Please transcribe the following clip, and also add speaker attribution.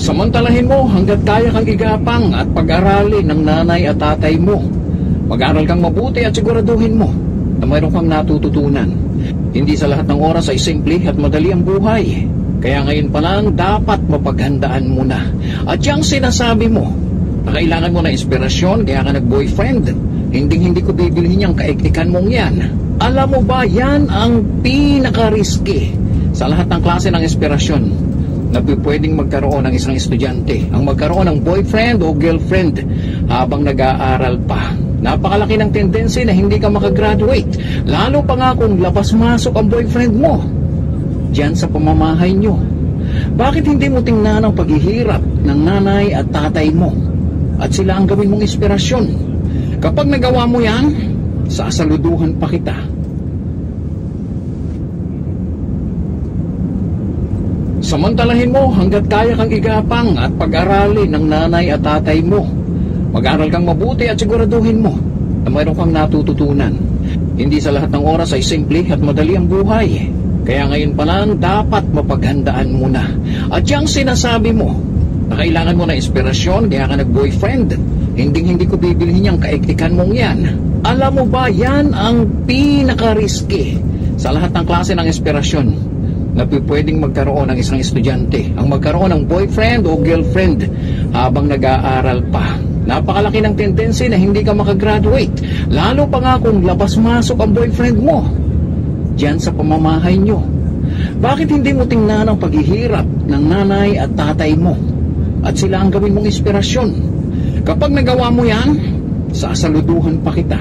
Speaker 1: Samantalahin mo hanggat kaya kang igapang at pag-aralin ng nanay at tatay mo. Mag-aral kang mabuti at siguraduhin mo na mayroon kang natututunan. Hindi sa lahat ng oras ay simple at madali ang buhay. Kaya ngayon pa lang dapat mapaghandaan mo na. At yung sinasabi mo na kailangan mo na inspirasyon kaya ka nag-boyfriend, hindi ko bibilhin yung kaiktikan mong yan. Alam mo ba, yan ang pinaka-risky sa lahat ng klase ng inspirasyon na pwedeng magkaroon ng isang estudyante. Ang magkaroon ng boyfriend o girlfriend habang nag-aaral pa. Napakalaki ng tendency na hindi ka makagraduate. Lalo pa nga kung labas-masok ang boyfriend mo diyan sa pamamahay nyo. Bakit hindi mo tingnan ang paghihirap ng nanay at tatay mo at sila ang gawin mong inspirasyon? Kapag nagawa mo yan, sasaluduhan pa kita. Samantalahin mo hanggat kaya kang igapang at pag-aralin ng nanay at tatay mo. Mag-aral kang mabuti at siguraduhin mo na mayroon kang natututunan. Hindi sa lahat ng oras ay simple at madali ang buhay. Kaya ngayon pa lang dapat mapaghandaan mo na. At yung sinasabi mo na kailangan mo na inspirasyon kaya ka nag-boyfriend, hindi ko bibilhin yung kaiktikan mong yan. Alam mo ba, yan ang pinaka-risky sa lahat ng klase ng inspirasyon na pwedeng magkaroon ng isang estudyante. Ang magkaroon ng boyfriend o girlfriend habang nag-aaral pa. Napakalaki ng tendency na hindi ka makagraduate. Lalo pa nga kung labas-masok ang boyfriend mo diyan sa pamamahay nyo. Bakit hindi mo tingnan ang paghihirap ng nanay at tatay mo at sila ang gawin mong inspirasyon? Kapag nagawa mo yan, sasaluduhan pa kita.